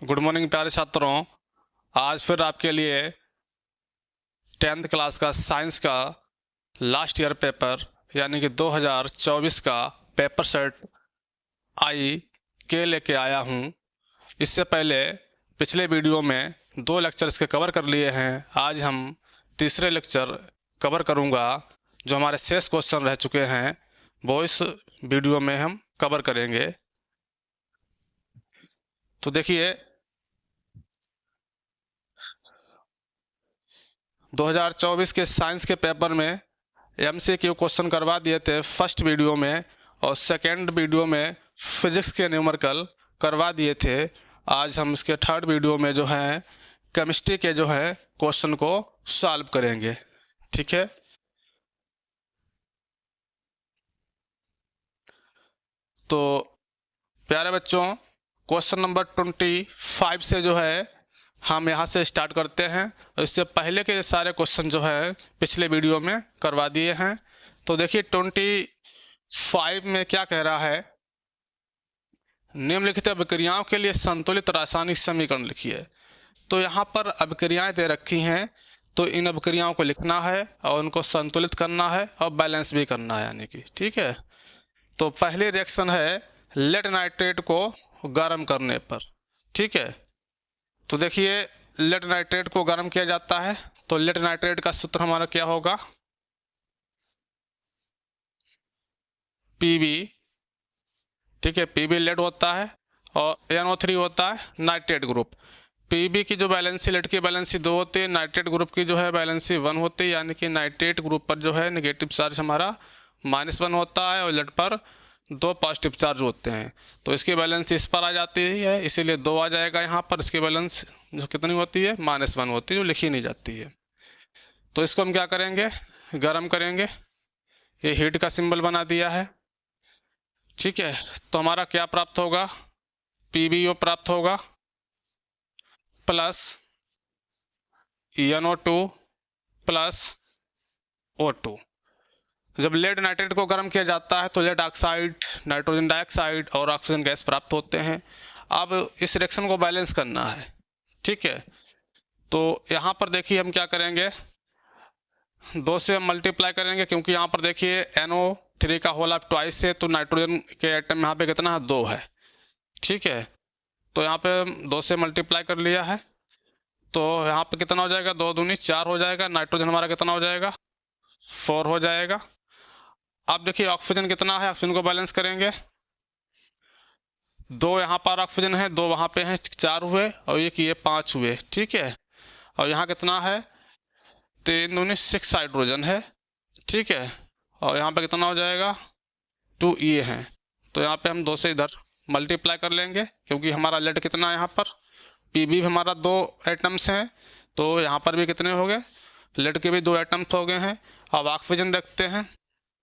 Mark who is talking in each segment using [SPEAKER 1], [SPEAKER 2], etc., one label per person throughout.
[SPEAKER 1] Good morning प्यारे छात्रों। आज फिर आपके लिए 10th क्लास का साइंस का लास्ट ईयर पेपर यानी कि 2024 का पेपर सेट आई के लेके आया हूँ। इससे पहले पिछले वीडियो में 2 लेक्चर इसके कवर कर लिए हैं। आज हम तीसरे लेक्चर कवर करूँगा। जो हमारे शेष क्वेश्चन रह चुके हैं वो इस वीडियो में हम कवर करेंगे। तो देखिए 2024 के साइंस के पेपर में MCQ क्वेश्चन करवा दिए थे फर्स्ट वीडियो में, और सेकेंड वीडियो में फिजिक्स के न्यूमेरिकल करवा दिए थे। आज हम इसके थर्ड वीडियो में जो है केमिस्ट्री के जो है क्वेश्चन को सॉल्व करेंगे। ठीक है, तो प्यारे बच्चों क्वेश्चन नंबर 25 से जो है हम यहाँ से स्टार्ट करते हैं। इससे पहले के सारे क्वेश्चन जो है पिछले वीडियो में करवा दिए हैं। तो देखिए 25 में क्या कह रहा है, निम्नलिखित अभिक्रियाओं के लिए संतुलित रासायनिक समीकरण लिखिए। तो यहाँ पर अभिक्रियाएं दे रखी हैं, तो इन अभिक्रियाओं को लिखना है और उनको संतुलित करना है और बैलेंस भी करना है, यानी कि ठीक है। तो पहली रिएक्शन है लेड नाइट्रेट को गर्म करने पर। ठीक है, तो देखिए लेड नाइट्रेट को गर्म किया जाता है, तो लेड नाइट्रेट का सूत्र हमारा क्या होगा, Pb। ठीक है, Pb लेड होता है और NO3 होता है नाइट्रेट ग्रुप। Pb की जो बैलेंसी लेड की बैलेंसी 2 होती है, नाइट्रेट ग्रुप की जो है बैलेंसी 1 होती है, यानी कि नाइट्रेट ग्रुप पर जो है नेगेटिव चार्ज हमारा -1 होता है और लेड पर 2 पॉजिटिव चार्ज होते हैं। तो इसकी बैलेंस इस पर आ जाती है, इसीलिए 2 आ जाएगा यहाँ पर। इसकी बैलेंस जो कितनी होती है, -1 होती है, जो लिखी नहीं जाती है। तो इसको हम क्या करेंगे, गर्म करेंगे। ये हीट का सिंबल बना दिया है। ठीक है, तो हमारा क्या प्राप्त होगा, PbO प्राप्त होगा प्लस NO2 प्लस O2। जब लेड नाइट्रेट को गर्म किया जाता है तो लेड ऑक्साइड, नाइट्रोजन डाइऑक्साइड और ऑक्सीजन गैस प्राप्त होते हैं। अब इस रिएक्शन को बैलेंस करना है। ठीक है, तो यहाँ पर देखिए हम क्या करेंगे, 2 से हम मल्टीप्लाई करेंगे, क्योंकि यहाँ पर देखिए NO3 का होल ऑफ ट्वाइस से, तो नाइट्रोजन के एटम यहाँ पे कितना है, 2 है। ठीक है, तो यहाँ पे 2 से मल्टीप्लाई कर लिया है, तो यहाँ पे कितना हो जाएगा, 2 दूनी 4 हो जाएगा। नाइट्रोजन हमारा कितना हो जाएगा, 4 हो जाएगा। अब देखिए ऑक्सीजन कितना है, ऑक्सीजन को बैलेंस करेंगे। 2 यहाँ पर ऑक्सीजन है, 2 वहाँ पे हैं, 4 हुए, और ये 5 हुए। ठीक है, और यहाँ कितना है, 3 दूनी 6 हाइड्रोजन है। ठीक है, और यहाँ पे कितना हो जाएगा, 2 ये हैं। तो यहाँ पे हम 2 से इधर मल्टीप्लाई कर लेंगे, क्योंकि हमारा लेड कितना है यहाँ पर, Pb भी हमारा 2 एटम्स हैं, तो यहाँ पर भी कितने हो गए, लेड के भी 2 एटम्स हो गए हैं। अब ऑक्सीजन देखते हैं,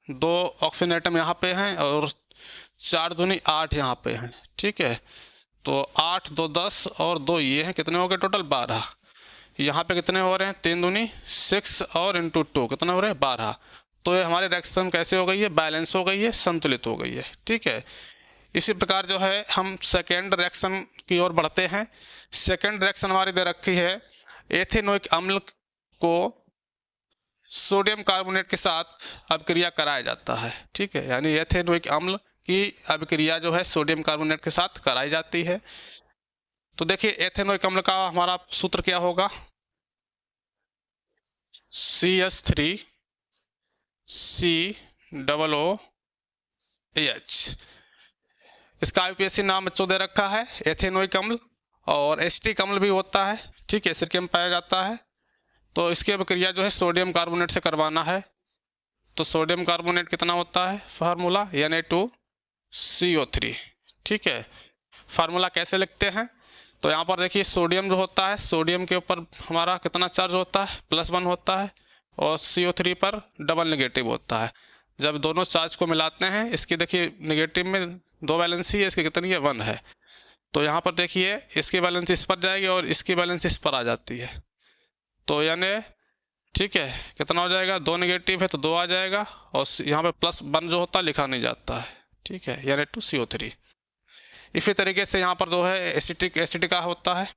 [SPEAKER 1] 2 ऑक्सीजन एटम यहाँ पे हैं और 4 दूनी 8 यहाँ पे हैं। ठीक है, तो 8 2 10 और 2 ये हैं, कितने हो गए टोटल, 12। यहाँ पे कितने हो रहे हैं, 3 दूनी 6 और इंटू 2 कितने हो रहे हैं, 12। तो ये हमारी रिएक्शन कैसे हो गई है, बैलेंस हो गई है, संतुलित हो गई है। ठीक है, इसी प्रकार जो है हम सेकेंड रिएक्शन की ओर बढ़ते हैं। सेकेंड रिएक्शन हमारी दे रखी है, एथेनोइक अम्ल को सोडियम कार्बोनेट के साथ अभिक्रिया कराया जाता है। ठीक है, यानी एथेनोइक अम्ल की अभिक्रिया जो है सोडियम कार्बोनेट के साथ कराई जाती है। तो देखिए एथेनोइक अम्ल का हमारा सूत्र क्या होगा, CH3COOH। इसका IUPAC नाम बच्चों दे रखा है एथेनोइक अम्ल, और एसिटिक अम्ल भी होता है। ठीक है, सिरके में पाया जाता है। तो इसकी अभिक्रिया जो है सोडियम कार्बोनेट से करवाना है। तो सोडियम कार्बोनेट कितना होता है, फार्मूला Na2CO3। ठीक है, फार्मूला कैसे लिखते हैं, तो यहाँ पर देखिए सोडियम जो होता है, सोडियम के ऊपर हमारा कितना चार्ज होता है, +1 होता है, और CO3 पर डबल नेगेटिव होता है। जब दोनों चार्ज को मिलाते हैं, इसकी देखिए नेगेटिव में 2 बैलेंसी है, इसकी कितनी है, 1 है। तो यहाँ पर देखिए इसकी बैलेंस इस पर जाएगी और इसकी बैलेंस इस पर आ जाती है, तो यानी ठीक है कितना हो जाएगा, 2 नेगेटिव है तो 2 आ जाएगा, और यहाँ पे +1 जो होता है लिखा नहीं जाता है। ठीक है, यानी 2CO3। इसी तरीके से यहाँ पर जो है एसिटिक एसिड का होता है,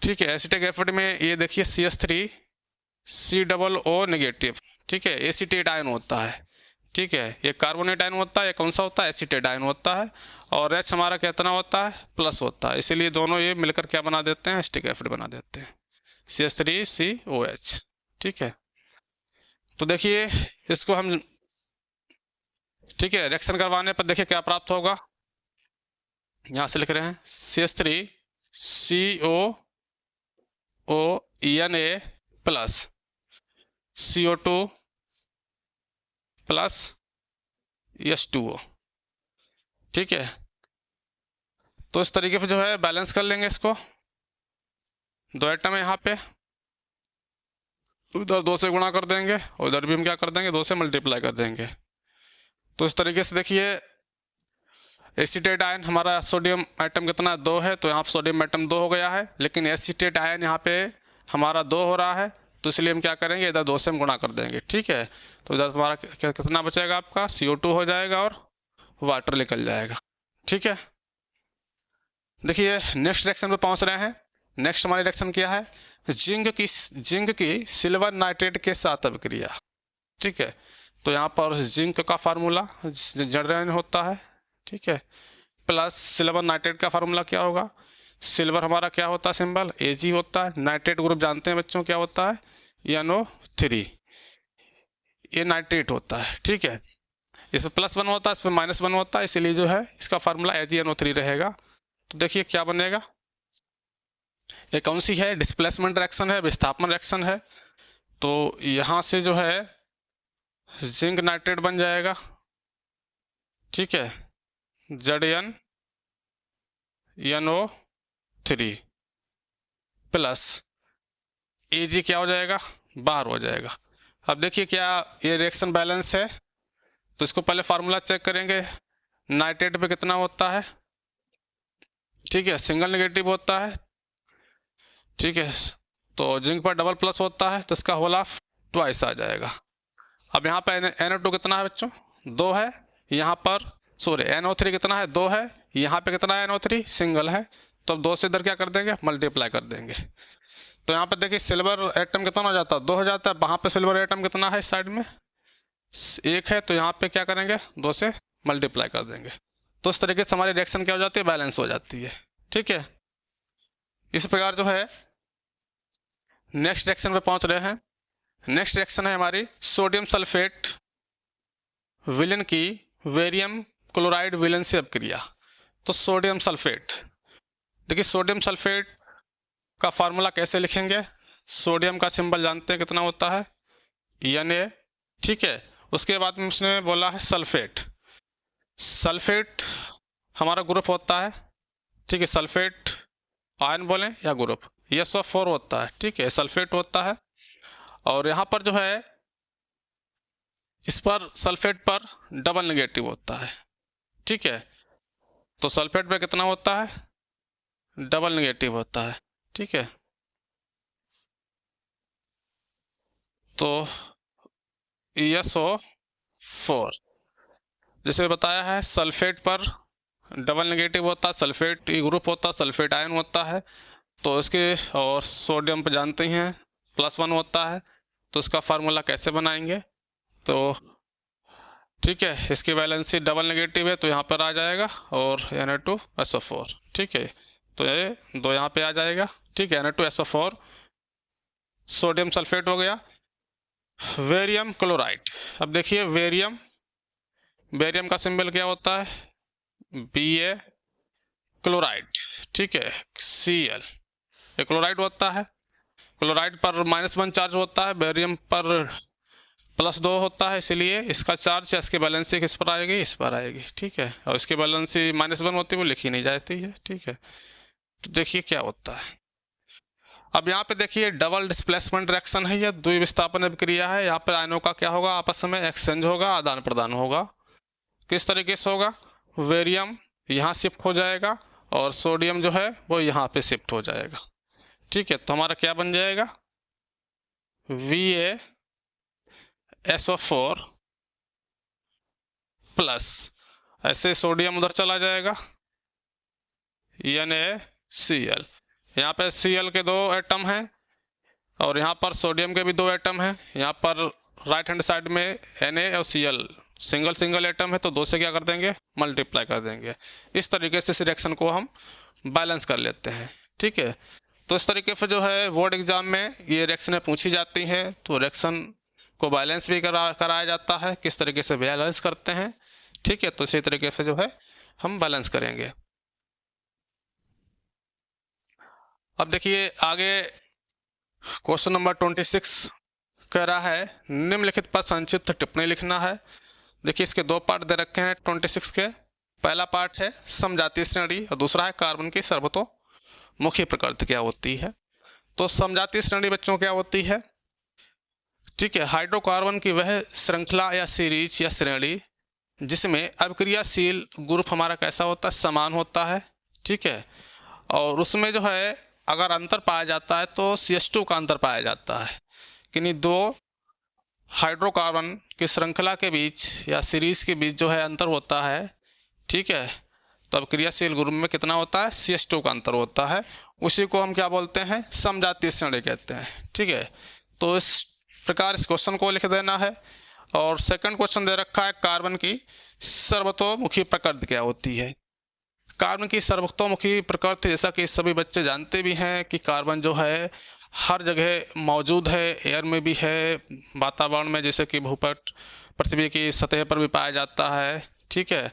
[SPEAKER 1] ठीक है। एसिटिक एसिड में ये देखिए CH3COO नेगेटिव, ठीक है, एसीटेट आयन होता है, ठीक है। ये कार्बोनेट आयन होता है, ये कौन सा होता है, एसीटेट आयन होता है। और H हमारा कितना होता है, प्लस होता है, इसीलिए दोनों ये मिलकर क्या बना देते हैं, एसिटिक एसिड बना देते हैं, CH3COH, ठीक है। तो देखिए इसको हम, ठीक है, रिएक्शन करवाने पर देखिए क्या प्राप्त होगा। यहां से लिख रहे हैं CH3COONA plus CO2 plus H2O, ठीक है। तो इस तरीके से जो है बैलेंस कर लेंगे इसको। 2 एटम है यहाँ पे, उधर 2 से गुणा कर देंगे, उधर भी हम क्या कर देंगे, 2 से मल्टीप्लाई कर देंगे। तो इस तरीके से देखिए एसीटेट आयन हमारा सोडियम आइटम कितना 2 है, तो यहाँ पर सोडियम आइटम 2 हो गया है, लेकिन एसीटेट आयन यहाँ पे हमारा 2 हो रहा है, तो इसलिए हम क्या करेंगे, इधर 2 से हम गुणा कर देंगे, ठीक है। तो इधर हमारा कितना बचेगा, आपका CO2 हो जाएगा और वाटर निकल जाएगा, ठीक है। देखिए नेक्स्ट रिएक्शन पे पहुंच रहे हैं। नेक्स्ट हमारी रिएक्शन क्या है, जिंक की सिल्वर नाइट्रेट के साथ अभिक्रिया, ठीक है। तो यहाँ पर जिंक का फार्मूला जड़ होता है, ठीक है, प्लस सिल्वर नाइट्रेट का फार्मूला क्या होगा, सिल्वर हमारा क्या होता है, सिंबल Ag होता है, नाइट्रेट ग्रुप जानते हैं बच्चों क्या होता है, NO3, ये नाइट्रेट होता है, ठीक है। इसमें +1 होता है, इसमें -1 होता है, इसीलिए जो है इसका फार्मूला AgNO3 रहेगा। तो देखिए क्या बनेगा, ये कौन सी है, डिस्प्लेसमेंट रिएक्शन है, विस्थापन रिएक्शन है। तो यहाँ से जो है जिंक नाइट्रेट बन जाएगा, ठीक है, ZnNO3 प्लस Ag क्या हो जाएगा, बाहर हो जाएगा। अब देखिए क्या ये रिएक्शन बैलेंस है, तो इसको पहले फार्मूला चेक करेंगे। नाइट्रेट पे कितना होता है, ठीक है, सिंगल नेगेटिव होता है, ठीक है। तो जिंक पर डबल प्लस होता है, तो इसका होल ऑफ ट्वाइस आ जाएगा। अब यहाँ पे NO2 कितना है बच्चों, 2 है, यहाँ पर सॉरी NO3 कितना है, 2 है, यहाँ पे कितना है, NO3 सिंगल है, तो अब 2 से इधर क्या कर देंगे, मल्टीप्लाई कर देंगे। तो यहाँ पे देखिए सिल्वर एटम कितना हो जाता है, 2 हो जाता है, वहाँ पे सिल्वर एटम कितना है, इस साइड में 1 है, तो यहाँ पे क्या करेंगे, 2 से मल्टीप्लाई कर देंगे। तो इस तरीके से हमारी रिएक्शन क्या हो जाती है, बैलेंस हो जाती है, ठीक है। इस प्रकार जो है नेक्स्ट रिएक्शन पे पहुंच रहे हैं। नेक्स्ट रिएक्शन है हमारी सोडियम सल्फेट विलेन की बेरियम क्लोराइड विलेन से अभिक्रिया। तो सोडियम सल्फेट, देखिए सोडियम सल्फेट का फार्मूला कैसे लिखेंगे, सोडियम का सिंबल जानते हैं कितना होता है, Na, ठीक है। उसके बाद में उसने बोला है सल्फेट, सल्फेट हमारा ग्रुप होता है, ठीक है, सल्फेट आयन बोलें या ग्रुप, SO4 होता है, ठीक है, सल्फेट होता है। और यहाँ पर जो है इस पर सल्फेट पर डबल नेगेटिव होता है, ठीक है। तो सल्फेट पे कितना होता है, डबल नेगेटिव होता है, ठीक है। तो SO4 जैसे बताया है, सल्फेट पर डबल नेगेटिव होता है, सल्फेट ग्रुप होता है, सल्फेट आयन होता है। तो इसके और सोडियम पे जानते ही हैं +1 होता है, तो इसका फार्मूला कैसे बनाएंगे, तो ठीक है, इसकी वैलेंसी डबल नेगेटिव है, तो यहाँ पर आ जाएगा, और Na2SO4, ठीक है। तो ये 2 यहाँ पे आ जाएगा, ठीक है, Na2SO4 सोडियम सल्फेट हो गया। बेरियम क्लोराइड, अब देखिए बेरियम का सिंबल क्या होता है, Ba क्लोराइड, ठीक है, Cl, ये क्लोराइड होता है। क्लोराइड पर -1 चार्ज होता है, बेरियम पर +2 होता है, इसलिए इसका चार्ज या इसकी बैलेंसी किस पर आएगी, इस पर आएगी, ठीक है। और इसकी बैलेंसी -1 होती है, वो लिखी नहीं जाती है, ठीक है। तो देखिए क्या होता है। अब यहाँ पे देखिए डबल डिस्प्लेसमेंट रिएक्शन है, यह द्विविस्थापन अभिक्रिया है। यहाँ पर आयनों का क्या होगा, आपस में एक्सचेंज होगा, आदान प्रदान होगा। किस तरीके से होगा, बेरियम यहाँ शिफ्ट हो जाएगा और सोडियम जो है वो यहाँ पे शिफ्ट हो जाएगा, ठीक है। तो हमारा क्या बन जाएगा, VaSO4 प्लस, ऐसे सोडियम उधर चला जाएगा, NaCl। यहाँ पे Cl के 2 एटम हैं और यहाँ पर सोडियम के भी 2 एटम हैं। यहाँ पर राइट हैंड साइड में Na और Cl सिंगल सिंगल एटम है, तो 2 से क्या कर देंगे, मल्टीप्लाई कर देंगे। इस तरीके से इस रिएक्शन को हम बैलेंस कर लेते हैं। ठीक है, तो इस तरीके से जो है बोर्ड एग्जाम में ये रिएक्शनें पूछी जाती हैं। तो रिएक्शन को बैलेंस भी कराया जाता है, किस तरीके से बैलेंस करते हैं। ठीक है, तो इसी तरीके से जो है हम बैलेंस करेंगे। अब देखिए आगे क्वेश्चन नंबर 26 कह रहा है निम्नलिखित पर संक्षिप्त टिप्पणी लिखना है। देखिए इसके 2 पार्ट दे रखे हैं 26 के। पहला पार्ट है समजातीय श्रेणी और दूसरा है कार्बन की सर्वतोमुखी प्रकृति क्या होती है। तो समजातीय श्रेणी बच्चों क्या होती है, ठीक है, हाइड्रोकार्बन की वह श्रृंखला या सीरीज या श्रेणी जिसमें अभिक्रियाशील ग्रुप हमारा कैसा होता है, समान होता है। ठीक है, और उसमें जो है अगर अंतर पाया जाता है तो CH2 का अंतर पाया जाता है। किन्हीं 2 हाइड्रोकार्बन की श्रृंखला के बीच या सीरीज के बीच जो है अंतर होता है। ठीक है, तो अभिक्रियाशील ग्रुप में कितना होता है, CH2 का अंतर होता है। उसी को हम क्या बोलते हैं, समजातीय श्रेणी कहते हैं। ठीक है, तो इस प्रकार इस क्वेश्चन को लिख देना है। और सेकंड क्वेश्चन दे रखा है कार्बन की सर्वतोमुखी प्रकृति क्या होती है। कार्बन की सर्वतोमुखी प्रकृति, जैसा कि सभी बच्चे जानते भी हैं कि कार्बन जो है हर जगह मौजूद है, एयर में भी है, वातावरण में जैसे कि भूपट पृथ्वी की सतह पर भी पाया जाता है। ठीक है,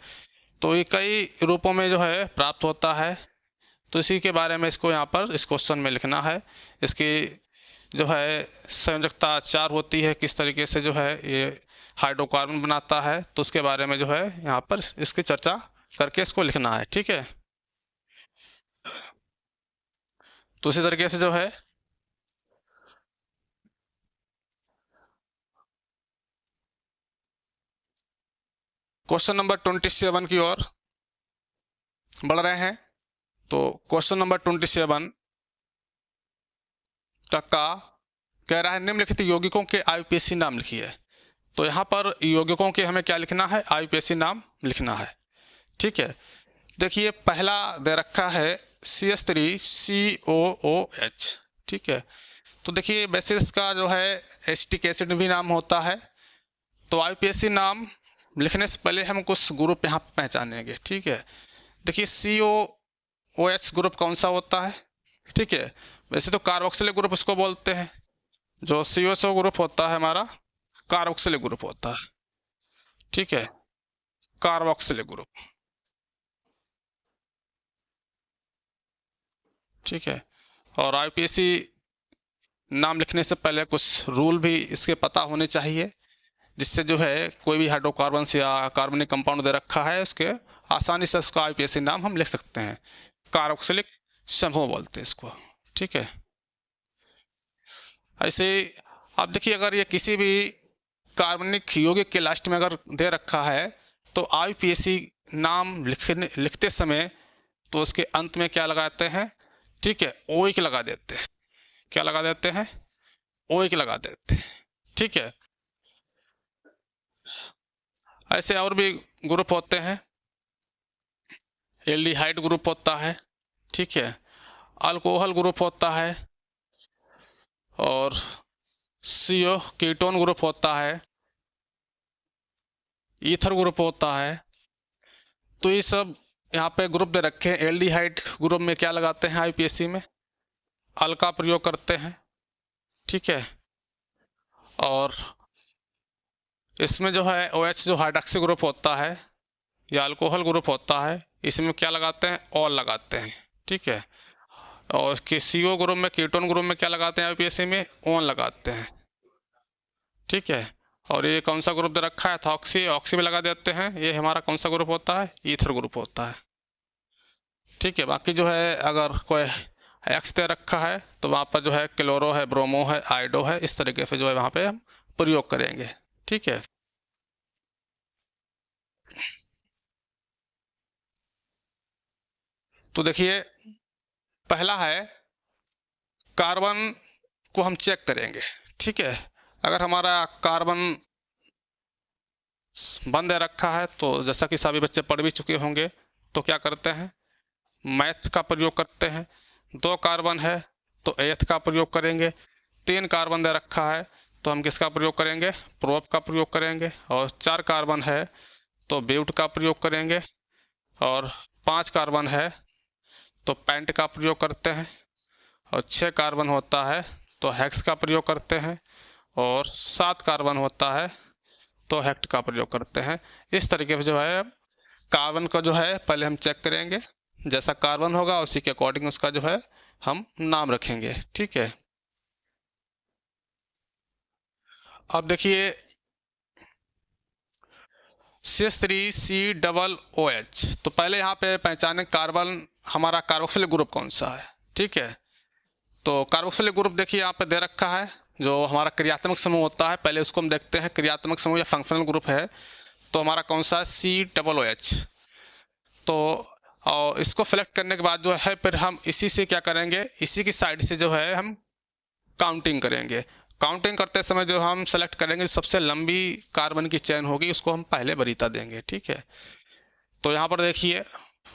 [SPEAKER 1] तो ये कई रूपों में जो है प्राप्त होता है। तो इसी के बारे में इसको यहाँ पर इस क्वेश्चन में लिखना है। इसकी जो है संयोजकता 4 होती है, किस तरीके से जो है ये हाइड्रोकार्बन बनाता है, तो उसके बारे में जो है यहाँ पर इसकी चर्चा करके इसको लिखना है। ठीक है, तो इसी तरीके से जो है क्वेश्चन नंबर 27 की ओर बढ़ रहे हैं। तो क्वेश्चन नंबर 27 का कह रहा है निम्नलिखित यौगिकों के IUPAC नाम लिखिए। तो यहाँ पर यौगिकों के हमें क्या लिखना है, IUPAC नाम लिखना है। ठीक है, देखिए पहला दे रखा है CH3COOH। ठीक है, तो देखिए वैसे इसका जो है एसिटिक एसिड भी नाम होता है। तो IUPAC नाम लिखने से पहले हम कुछ ग्रुप यहाँ पहचानेंगे। ठीक है, देखिए COOH ग्रुप कौन सा होता है। ठीक है, वैसे तो कार्बोक्सिलिक ग्रुप इसको बोलते हैं। जो COSO ग्रुप होता है हमारा कार्बोक्सिलिक ग्रुप होता है। ठीक है, कार्बोक्सिलिक ग्रुप। ठीक है, और IUPAC नाम लिखने से पहले कुछ रूल भी इसके पता होने चाहिए, जिससे जो है कोई भी हाइड्रोकार्बन या कार्बनिक कंपाउंड दे रखा है उसके आसानी से उसका IUPAC नाम हम लिख सकते हैं। कार्बोक्सिलिक समूह बोलते हैं इसको। ठीक है, ऐसे आप देखिए अगर ये किसी भी कार्बनिक यौगिक के लास्ट में अगर दे रखा है तो IUPAC नाम लिखते समय तो उसके अंत में क्या लगाते हैं, ठीक है, OH लगा देते हैं। क्या लगा देते हैं, OH लगा देते हैं। ठीक है, ऐसे और भी ग्रुप होते हैं, एल्डिहाइड ग्रुप होता है। ठीक है, अल्कोहल ग्रुप होता है और CO कीटोन ग्रुप होता है, ईथर ग्रुप होता है। तो ये सब यहाँ पे ग्रुप दे रखे हैं। एल्डिहाइड ग्रुप में क्या लगाते हैं IUPAC में, अल का प्रयोग करते हैं। ठीक है, और इसमें जो है OH जो हाइड्रोक्सी ग्रुप होता है या अल्कोहल ग्रुप होता है, इसमें क्या लगाते हैं, ऑल लगाते हैं। ठीक है, और इसके CO ग्रुप में कीटोन ग्रुप में क्या लगाते हैं IUPAC में, ऑन लगाते हैं। ठीक है, और ये कौन सा ग्रुप दे रखा है, ऑक्सी, ऑक्सी में लगा देते हैं। ये हमारा कौन सा ग्रुप होता है, ईथर ग्रुप होता है। ठीक है, बाकी जो है अगर कोई एक्स दे रखा है तो वहाँ पर जो है क्लोरो है, ब्रोमो है, आइडो है, इस तरीके से जो है वहाँ पे हम प्रयोग करेंगे। ठीक है, तो देखिए पहला है कार्बन को हम चेक करेंगे। ठीक है, अगर हमारा कार्बन बंद दे रखा है, तो जैसा कि सभी बच्चे पढ़ भी चुके होंगे, तो क्या करते हैं, मैथ का प्रयोग करते हैं। 2 कार्बन है तो एथ का प्रयोग करेंगे। 3 कार्बन दे रखा है तो हम किसका प्रयोग करेंगे, प्रोप का प्रयोग करेंगे। और 4 कार्बन है तो ब्यूट का प्रयोग करेंगे। और 5 कार्बन है तो पेंट का प्रयोग करते हैं। और 6 कार्बन होता है तो हेक्स का प्रयोग करते हैं। और 7 कार्बन होता है तो हेक्ट का प्रयोग करते हैं। इस तरीके से जो है कार्बन का जो है पहले हम चेक करेंगे, जैसा कार्बन होगा उसी के अकॉर्डिंग उसका जो है हम नाम रखेंगे। ठीक है, अब देखिए CH3COOH, तो पहले यहाँ पे पहचाने कार्बन हमारा कार्बोक्सिलिक ग्रुप कौन सा है। ठीक है, तो कार्बोक्सिलिक ग्रुप देखिए यहाँ पे दे रखा है, जो हमारा क्रियात्मक समूह होता है, पहले उसको हम देखते हैं। क्रियात्मक समूह या फंक्शनल ग्रुप है तो हमारा कौन सा है, COOH। तो और इसको सेलेक्ट करने के बाद जो है फिर हम इसी से क्या करेंगे, इसी की साइड से जो है हम काउंटिंग करेंगे। काउंटिंग करते समय जो हम सेलेक्ट करेंगे सबसे लंबी कार्बन की चेन होगी उसको हम पहले वरीयता देंगे। ठीक है, तो यहाँ पर देखिए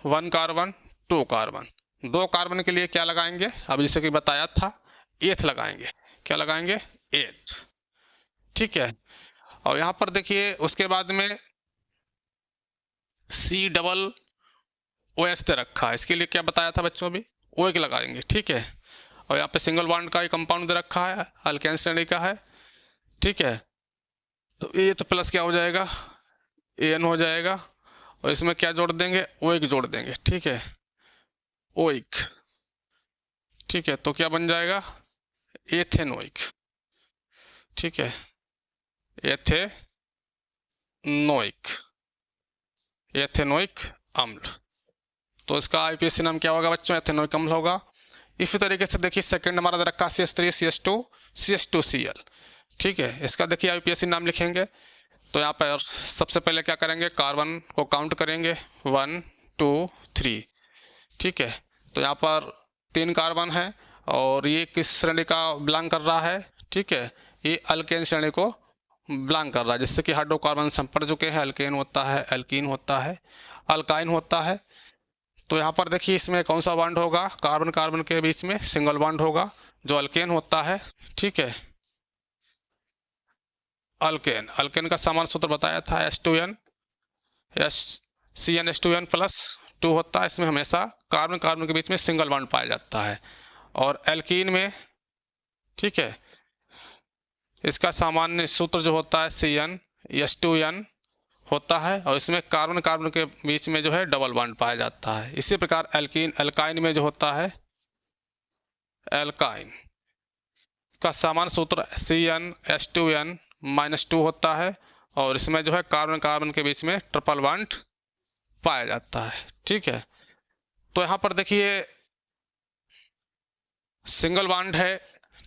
[SPEAKER 1] 1 कार्बन 2 कार्बन, 2 कार्बन के लिए क्या लगाएंगे, अब जैसे कि बताया था एथ लगाएंगे। क्या लगाएंगे, एथ। ठीक है, और यहाँ पर देखिए उसके बाद में COOH दे रखा है, इसके लिए क्या बताया था बच्चों अभी, OH लगाएंगे। ठीक है, और यहाँ पे सिंगल बॉन्ड का ही कंपाउंड दे रखा है, अल्केन श्रेणी का है। ठीक है, तो एथ प्लस क्या हो जाएगा, AN हो जाएगा। और इसमें क्या जोड़ देंगे, OH जोड़ देंगे। ठीक है, OH। ठीक है, तो क्या बन जाएगा, एथेनोइक। ठीक है, एथेनोइक अम्ल। तो इसका IUPAC नाम क्या होगा बच्चों, एथेनोइक अम्ल होगा। इसी तरीके से देखिए सेकंड हमारा दे रखा CH3CH2CH2Cl। ठीक है, इसका देखिए IUPAC नाम लिखेंगे। तो यहाँ पर सबसे पहले क्या करेंगे, कार्बन को काउंट करेंगे 1 2 3। ठीक है, तो यहाँ पर 3 कार्बन है और ये किस श्रेणी का बिलोंग कर रहा है। ठीक है, ये अल्केन श्रेणी को बिलोंग कर रहा है, जिससे कि हाइड्रोकार्बन से हम पढ़ चुके हैं। अल्केन होता है, एल्कीन होता है, अल्काइन होता है। तो यहाँ पर देखिए इसमें कौन सा बॉन्ड होगा, कार्बन कार्बन के बीच में सिंगल बॉन्ड होगा जो अल्केन होता है। ठीक है, अल्केन, अल्केन का सामान्य सूत्र बताया था H2N CnH2n+2 होता है। इसमें हमेशा कार्बन कार्बन के बीच में सिंगल बॉन्ड पाया जाता है। और एल्कीन में, ठीक है, इसका सामान्य सूत्र जो होता है CnH2n होता है और इसमें कार्बन कार्बन के बीच में जो है डबल बॉन्ड पाया जाता है। इसी प्रकार एल्कीन एल्काइन में जो होता है, एल्काइन का सामान्य सूत्र CnH2n-2 होता है और इसमें जो है कार्बन कार्बन के बीच में ट्रिपल बॉन्ड पाया जाता है। ठीक है, तो यहाँ पर देखिए सिंगल बॉन्ड है।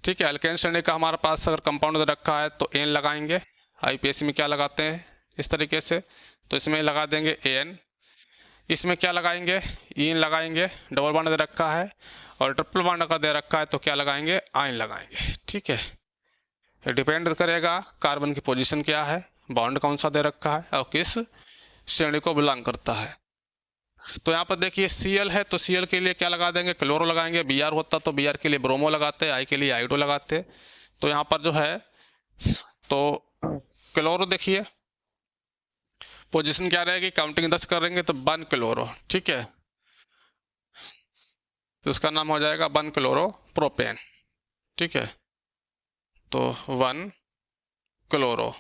[SPEAKER 1] ठीक है, अल्केन श्रेणी का हमारे पास अगर कंपाउंड रखा है तो एन लगाएंगे। IUPAC में क्या लगाते हैं इस तरीके से, तो इसमें लगा देंगे AN। इसमें क्या लगाएंगे, इन लगाएंगे, डबल बॉन्ड दे रखा है। और ट्रिपल बॉन्ड का दे रखा है तो क्या लगाएंगे, आयन लगाएंगे। ठीक है, ये डिपेंड करेगा कार्बन की पोजीशन क्या है, बॉन्ड कौन सा दे रखा है और किस श्रेणी को बिलोंग करता है। तो यहाँ पर देखिए Cl है तो Cl के लिए क्या लगा देंगे, क्लोरो लगाएंगे। Br होता तो Br के लिए ब्रोमो लगाते, I के लिए आयोडो लगाते। तो यहाँ पर जो है तो क्लोरो देखिए पोजीशन क्या रहेगी, काउंटिंग 10 करेंगे तो 1 क्लोरो। ठीक है, तो उसका नाम हो जाएगा 1 क्लोरो प्रोपेन। ठीक है, तो 1 क्लोरो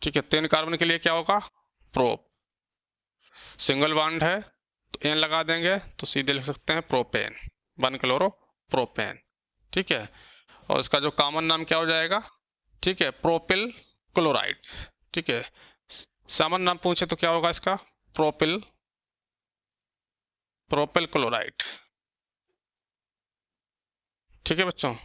[SPEAKER 1] ठीक है, 3 कार्बन के लिए क्या होगा, प्रोप। सिंगल बॉन्ड है तो एन लगा देंगे तो सीधे लिख सकते हैं प्रोपेन, 1 क्लोरो प्रोपेन। ठीक है, और इसका जो कॉमन नाम क्या हो जाएगा, ठीक है, प्रोपिल क्लोराइड। ठीक है, सामान्य नाम पूछे तो क्या होगा इसका, प्रोपिल क्लोराइड। ठीक है बच्चों,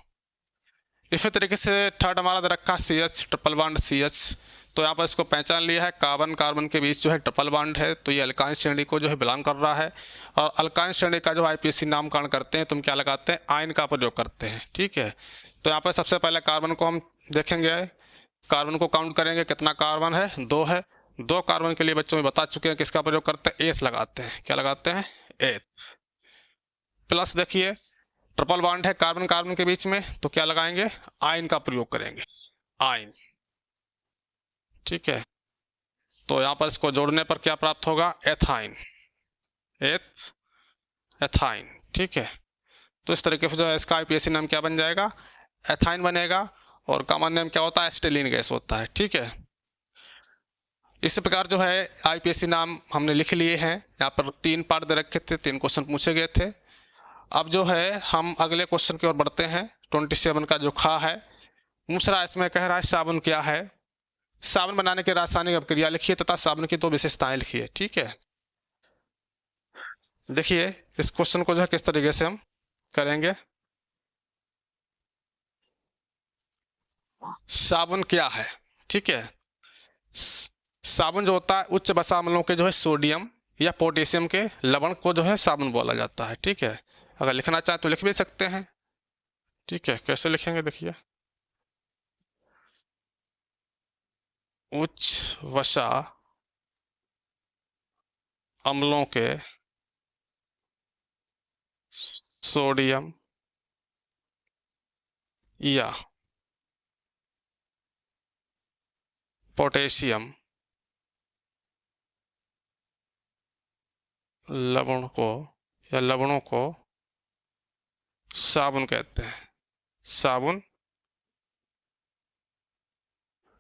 [SPEAKER 1] इसी तरीके से थर्ड हमारा दे रखा CH ट्रिपल बॉन्ड CH। तो यहाँ पर इसको पहचान लिया है, कार्बन कार्बन के बीच जो है ट्रिपल बॉन्ड है तो ये अल्काइन श्रेणी को जो है बिलोंग कर रहा है। और अल्काइन श्रेणी का जो IUPAC नामकरण करते हैं तुम क्या लगाते हैं, आयन का प्रयोग करते हैं। ठीक है, तो यहाँ पर सबसे पहले कार्बन को हम देखेंगे, कार्बन को काउंट करेंगे, कितना कार्बन है, 2 है। 2 कार्बन के लिए बच्चों में बता चुके हैं किसका प्रयोग करते हैं, एथ लगाते हैं। क्या लगाते हैं, एथ। प्लस देखिए ट्रिपल बॉन्ड है कार्बन कार्बन के बीच में, तो क्या लगाएंगे, आयन का प्रयोग करेंगे, आयन। ठीक है, तो यहां पर इसको जोड़ने पर क्या प्राप्त होगा, एथाइन, एथाइन। ठीक है, तो इस तरीके से जो है इसका आईपीएसी नाम क्या बन जाएगा, एथाइन बनेगा। और कॉमन नेम क्या होता है, एसिटिलीन गैस होता है। ठीक है, इस प्रकार जो है आईपीएसी नाम हमने लिख लिए हैं। यहाँ पर 3 पार्ट दे रखे थे, 3 क्वेश्चन पूछे गए थे। अब जो है हम अगले क्वेश्चन की ओर बढ़ते हैं। 27 का जो खा है, दूसरा इसमें कह रहा है साबुन क्या है, साबुन बनाने की रासायनिक अभिक्रिया लिखिए तथा साबुन की 2 विशेषताएं लिखिए। ठीक है, देखिए इस क्वेश्चन को जो है किस तरीके से हम करेंगे। साबुन क्या है, ठीक है, साबुन जो होता है उच्च वसा अम्लों के जो है सोडियम या पोटेशियम के लवण को जो है साबुन बोला जाता है। ठीक है, अगर लिखना चाहें तो लिख भी सकते हैं। ठीक है, कैसे लिखेंगे, देखिए उच्च वसा अम्लों के सोडियम या पोटेशियम लवण को या लवणों को साबुन कहते हैं, साबुन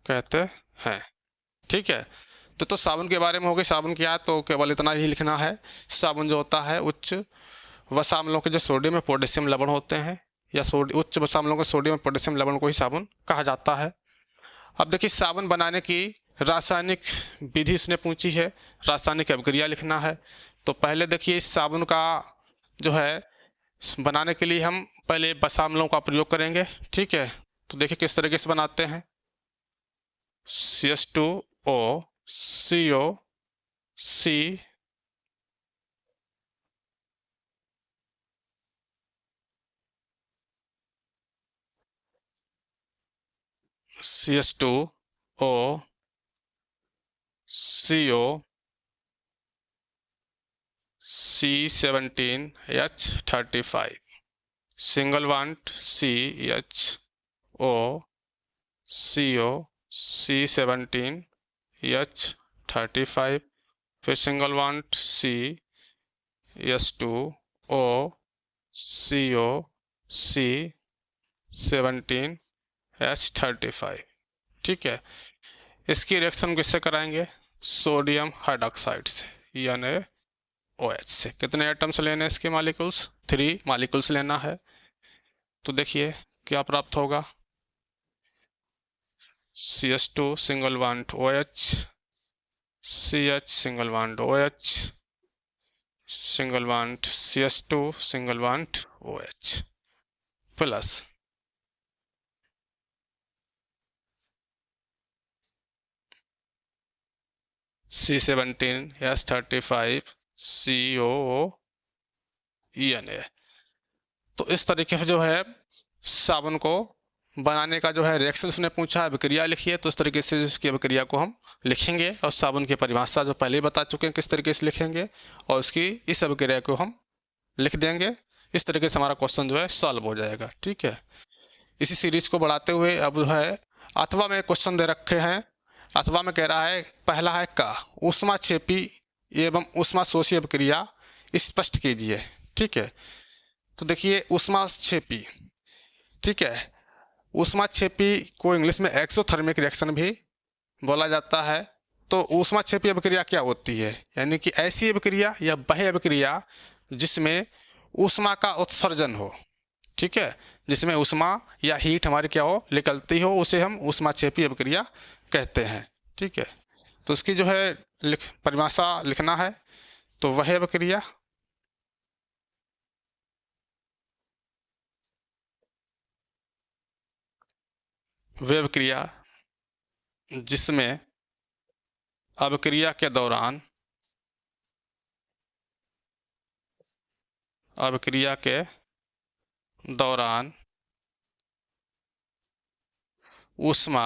[SPEAKER 1] कहते हैं। ठीक है, तो साबुन के बारे में हो गई, साबुन क्या है तो केवल इतना ही लिखना है। साबुन जो होता है उच्च वसा अम्लों के जो सोडियम और पोटेशियम लवण होते हैं, या उच्च वसा अम्लों के सोडियम और पोटेशियम लवण को ही साबुन कहा जाता है। अब देखिए साबुन बनाने की रासायनिक विधि इसने पूछी है, रासायनिक अभिक्रिया लिखना है। तो पहले देखिए इस साबुन का जो है बनाने के लिए हम पहले वसा अम्लों का प्रयोग करेंगे। ठीक है, तो देखिए किस तरीके से बनाते हैं, CH2O CO C CH2O CO C17H35 single bond CHO CO C17H35, फिर single bond CH2O CO C17H35। ठीक है, इसकी रिएक्शन किससे कराएंगे, सोडियम हाइड्रोक्साइड से यानी OH से। कितने एटम्स लेने इसके मॉलिक्यूल्स, 3 मॉलिक्यूल्स लेना है। तो देखिए क्या प्राप्त होगा, CH2 single bond OH, CH single bond OH, single bond CH2 single bond OH plus C17H35 COONA। तो इस तरीके से जो है साबुन को बनाने का जो है रिएक्शन उसने पूछा है, अभिक्रिया लिखिए। तो इस तरीके से इसकी अभिक्रिया को हम लिखेंगे और साबुन की परिभाषा जो पहले बता चुके हैं किस तरीके से लिखेंगे, और उसकी इस अभिक्रिया को हम लिख देंगे। इस तरीके से हमारा क्वेश्चन जो है सॉल्व हो जाएगा। ठीक है, इसी सीरीज को बढ़ाते हुए अब जो है अथवा में क्वेश्चन दे रखे हैं। अथवा में कह रहा है, पहला है का ऊष्माक्षेपी एवं ऊष्माशोषी अभिक्रिया स्पष्ट कीजिए। ठीक है, तो देखिए ऊष्माक्षेपी, ठीक है, ऊष्माक्षेपी को इंग्लिश में एक्सोथर्मिक रिएक्शन भी बोला जाता है। तो ऊष्माक्षेपी अभिक्रिया क्या होती है, यानी कि ऐसी अभिक्रिया या वह अभिक्रिया जिसमें ऊष्मा का उत्सर्जन हो। ठीक है, जिसमें ऊष्मा या हीट हमारी क्या हो, निकलती हो, उसे हम ऊष्माक्षेपी अभिक्रिया कहते हैं। ठीक है, तो इसकी जो है परिभाषा लिखना है। तो वह अभिक्रिया वह अभिक्रिया जिसमें अभिक्रिया के दौरान ऊष्मा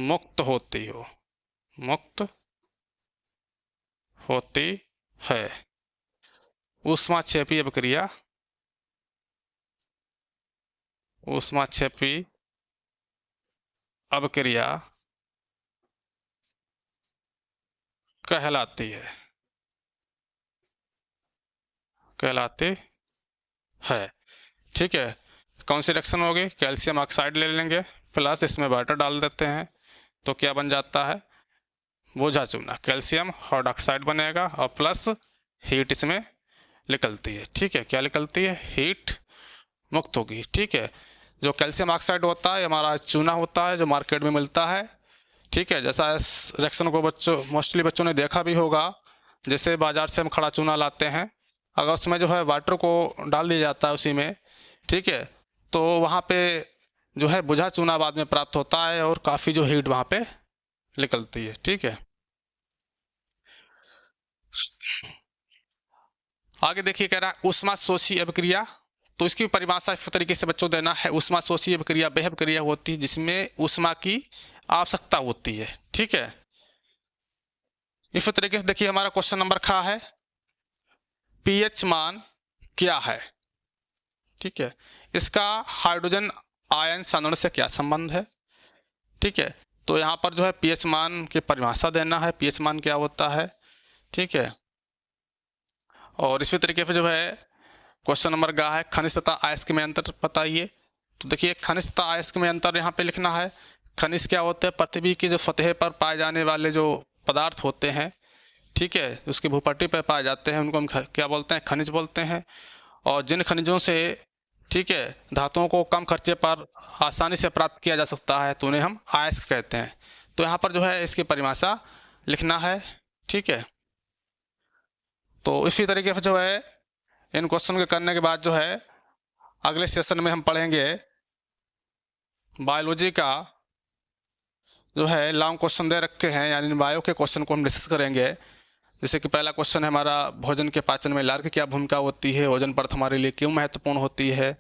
[SPEAKER 1] मुक्त होती हो, मुक्त होती है। ऊष्माक्षेपी अभिक्रिया, ऊष्माक्षेपी अभिक्रिया कहलाती है, कहलाती है। ठीक है, कौन सी रिएक्शन होगी? कैल्शियम ऑक्साइड ले लेंगे प्लस इसमें वाटर डाल देते हैं तो क्या बन जाता है? बोझा चूना, कैल्शियम हाइड्रोक्साइड बनेगा और प्लस हीट इसमें निकलती है। ठीक है, क्या निकलती है? हीट मुक्त होगी। ठीक है, जो कैल्शियम ऑक्साइड होता है हमारा चूना होता है जो मार्केट में मिलता है। ठीक है, जैसा इस रिएक्शन को मोस्टली बच्चों ने देखा भी होगा, जैसे बाजार से हम खड़ा चूना लाते हैं, अगर उसमें जो है वाटर को डाल दिया जाता है उसी में, ठीक है, तो वहाँ पे जो है बुझा चूना बाद में प्राप्त होता है और काफ़ी जो हीट वहाँ पे निकलती है। ठीक है, आगे देखिए कह रहा है ऊष्माशोषी अभिक्रिया। तो इसकी परिभाषा इस तरीके से बच्चों देना है। ऊष्माशोषी अभिक्रिया वह अभिक्रिया होती है जिसमें ऊष्मा की आवश्यकता होती है। ठीक है, इस तरीके से देखिए हमारा क्वेश्चन नंबर खा है पीएच मान क्या है। ठीक है, इसका हाइड्रोजन आयन सांद्रण से क्या संबंध है। ठीक है, तो यहाँ पर जो है पीएच मान की परिभाषा देना है, पीएच मान क्या होता है। ठीक है, और इसी तरीके से जो है क्वेश्चन नंबर गा है खनिज तथा अयस्क में अंतर बताइए। तो देखिए खनिज तथा अयस्क में अंतर यहाँ पे लिखना है। खनिज क्या होते हैं? पृथ्वी की जो सतह पर पाए जाने वाले जो पदार्थ होते हैं, ठीक है, उसकी भूपट्टी पर पाए जाते हैं, उनको हम क्या बोलते हैं? खनिज बोलते हैं। और जिन खनिजों से, ठीक है, धातुओं को कम खर्चे पर आसानी से प्राप्त किया जा सकता है तो उन्हें हम अयस्क कहते हैं। तो यहाँ पर जो है इसकी परिभाषा लिखना है। ठीक है, तो इसी तरीके से जो है इन क्वेश्चन के करने के बाद जो है अगले सेशन में हम पढ़ेंगे बायोलॉजी का जो है लॉन्ग क्वेश्चन दे रखे हैं, यानी बायो के क्वेश्चन को हम डिस्कस करेंगे। जैसे कि पहला क्वेश्चन है हमारा भोजन के पाचन में लार की क्या भूमिका होती है, ओजन परत हमारे लिए क्यों महत्वपूर्ण होती है,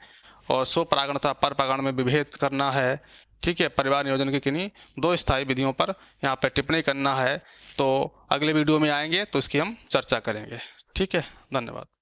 [SPEAKER 1] और स्वपरागण तथा परपरागण में विभेद करना है। ठीक है, परिवार नियोजन की किन्हीं 2 स्थायी विधियों पर यहाँ पर टिप्पणी करना है। तो अगले वीडियो में आएंगे तो इसकी हम चर्चा करेंगे। ठीक है, धन्यवाद।